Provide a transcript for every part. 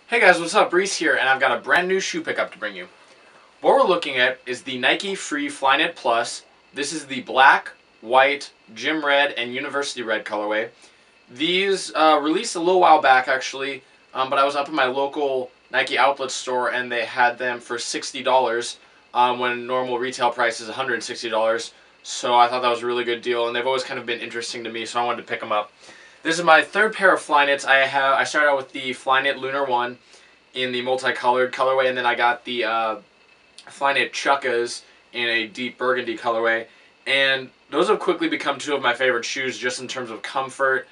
Hey guys, what's up? Reese here, and I've got a brand new shoe pickup to bring you. What we're looking at is the Nike Free Flyknit Plus. This is the black, white, gym red, and university red colorway. These released a little while back actually, but I was up in my local Nike outlet store and they had them for $60 when normal retail price is $160. So I thought that was a really good deal, and they've always kind of been interesting to me, so I wanted to pick them up. This is my third pair of Flyknits. I started out with the Flyknit Lunar 1 in the multicolored colorway, and then I got the Flyknit Chukkas in a deep burgundy colorway. And those have quickly become two of my favorite shoes just in terms of comfort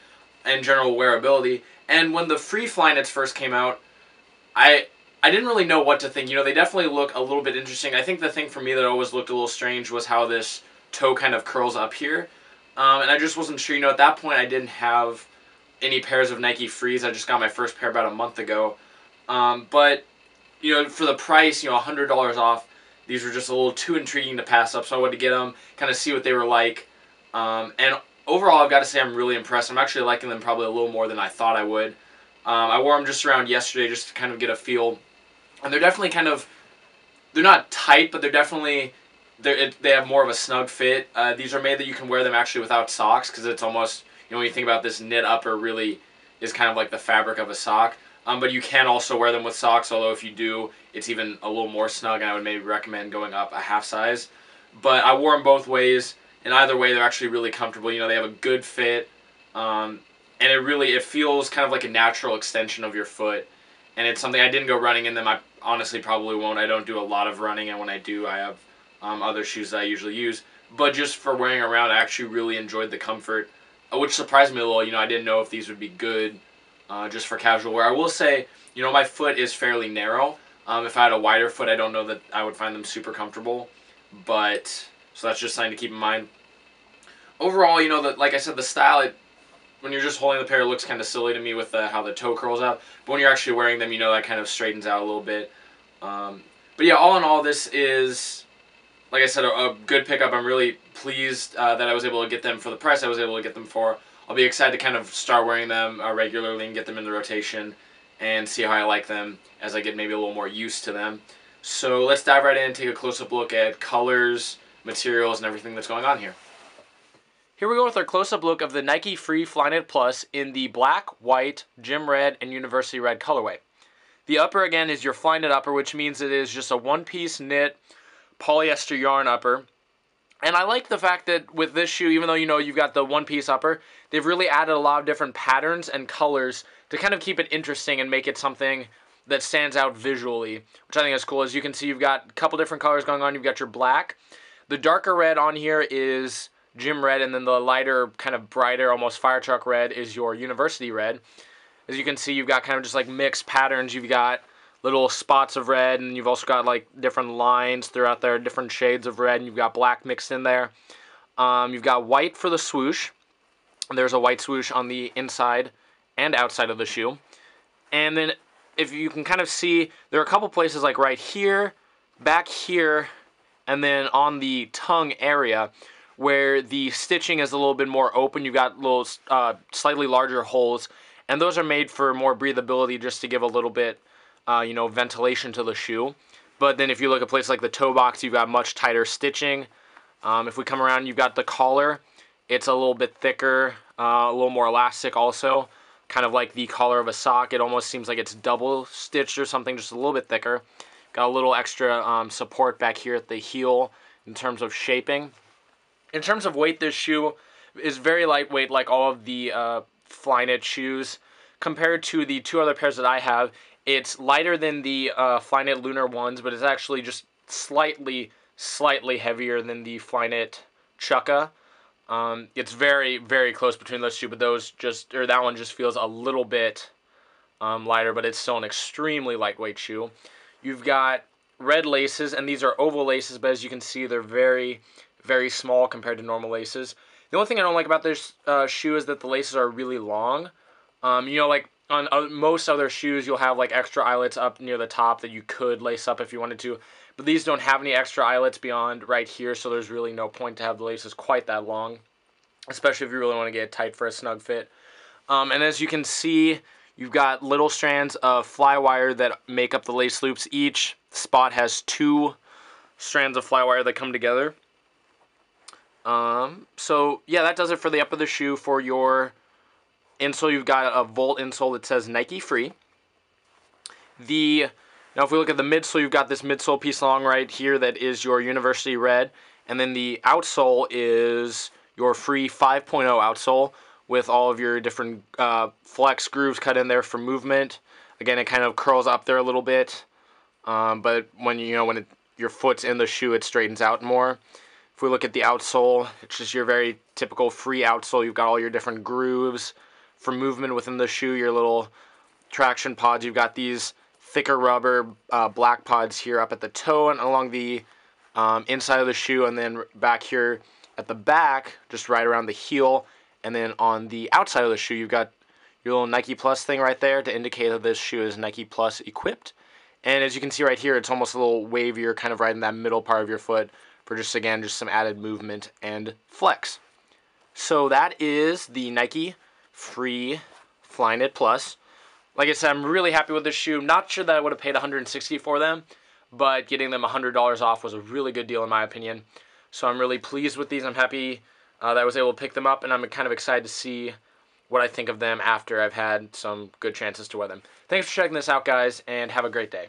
and general wearability. And when the Free Flyknits first came out, I didn't really know what to think. You know, they definitely look a little bit interesting. I think the thing for me that always looked a little strange was how this toe kind of curls up here. And I just wasn't sure. You know, at that point I didn't have any pairs of Nike Frees. I just got my first pair about a month ago. But, you know, for the price, you know, $100 off, these were just a little too intriguing to pass up. So I wanted to get them, kind of see what they were like. And overall, I've got to say I'm really impressed. I'm actually liking them probably a little more than I thought I would. I wore them just around yesterday just to kind of get a feel. And they're definitely kind of, they're not tight, but they're definitely, they have more of a snug fit. These are made that you can wear them actually without socks, because it's almost, you know, when you think about this, knit upper really is kind of like the fabric of a sock. But you can also wear them with socks, although if you do, it's even a little more snug, and I would maybe recommend going up a half size. But I wore them both ways, and either way, they're actually really comfortable. You know, they have a good fit, and it feels kind of like a natural extension of your foot. And it's something, I didn't go running in them. I honestly probably won't. I don't do a lot of running, and when I do, I have other shoes that I usually use. But just for wearing around, I actually really enjoyed the comfort, which surprised me a little. You know, I didn't know if these would be good just for casual wear. I will say, you know, my foot is fairly narrow. If I had a wider foot, I don't know that I would find them super comfortable. But, so that's just something to keep in mind. Overall, you know, like I said, the style, when you're just holding the pair, it looks kind of silly to me with how the toe curls out. But when you're actually wearing them, you know, that kind of straightens out a little bit. But yeah, all in all, this is, like I said, a good pickup. I'm really pleased that I was able to get them for the price I was able to get them for. I'll be excited to kind of start wearing them regularly and get them in the rotation and see how I like them as I get maybe a little more used to them. So let's dive right in and take a close-up look at colors, materials, and everything that's going on here. Here we go with our close-up look of the Nike Free Flyknit Plus in the black, white, gym red, and university red colorway. The upper, again, is your Flyknit upper, which means it is just a one-piece knit polyester yarn upper. And I like the fact that with this shoe, even though, you know, you've got the one-piece upper, they've really added a lot of different patterns and colors to kind of keep it interesting and make it something that stands out visually, which I think is cool. As you can see, you've got a couple different colors going on. You've got your black. The darker red on here is gym red, and then the lighter, kind of brighter, almost fire truck red is your university red. As you can see, you've got kind of just like mixed patterns. You've got little spots of red, and you've also got like different lines throughout there, different shades of red, and you've got black mixed in there. You've got white for the swoosh. There's a white swoosh on the inside and outside of the shoe. And then if you can kind of see, there are a couple places like right here, back here, and then on the tongue area where the stitching is a little bit more open. You've got little slightly larger holes, and those are made for more breathability, just to give a little bit you know, ventilation to the shoe. But then if you look at places like the toe box, you've got much tighter stitching. If we come around, you've got the collar. It's a little bit thicker, a little more elastic also, kind of like the collar of a sock. It almost seems like it's double stitched or something, just a little bit thicker. Got a little extra support back here at the heel in terms of shaping. In terms of weight, this shoe is very lightweight, like all of the Flyknit shoes. Compared to the two other pairs that I have, it's lighter than the Flyknit Lunar ones, but it's actually just slightly heavier than the Flyknit Chukka. It's very, very close between those two, but that one just feels a little bit lighter, but it's still an extremely lightweight shoe. You've got red laces, and these are oval laces, but as you can see, they're very, very small compared to normal laces. The only thing I don't like about this shoe is that the laces are really long. You know, like on most other shoes, you'll have like extra eyelets up near the top that you could lace up if you wanted to. But these don't have any extra eyelets beyond right here, so there's really no point to have the laces quite that long, especially if you really want to get it tight for a snug fit. And as you can see, You've got little strands of fly wire that make up the lace loops. Each spot has 2 strands of fly wire that come together. So yeah, that does it for the up of the shoe. For your insole, you've got a Volt insole that says Nike Free. Now if we look at the midsole, you've got this midsole piece along right here that is your University Red, and then the outsole is your free 5.0 outsole with all of your different flex grooves cut in there for movement. Again, it kind of curls up there a little bit, but when your foot's in the shoe, it straightens out more. If we look at the outsole, it's just your very typical free outsole. You've got all your different grooves for movement within the shoe, your little traction pods. You've got these thicker rubber black pods here up at the toe and along the inside of the shoe, and then back here at the back, just right around the heel. And then on the outside of the shoe, you've got your little Nike Plus thing right there to indicate that this shoe is Nike Plus equipped. And as you can see right here, it's almost a little wavier, kind of right in that middle part of your foot for just, again, just some added movement and flex. So that is the Nike Free Flyknit Plus. Like I said, I'm really happy with this shoe. Not sure that I would have paid $160 for them, but getting them $100 off was a really good deal in my opinion. So I'm really pleased with these. I'm happy that I was able to pick them up, and I'm kind of excited to see what I think of them after I've had some good chances to wear them. Thanks for checking this out, guys, and have a great day.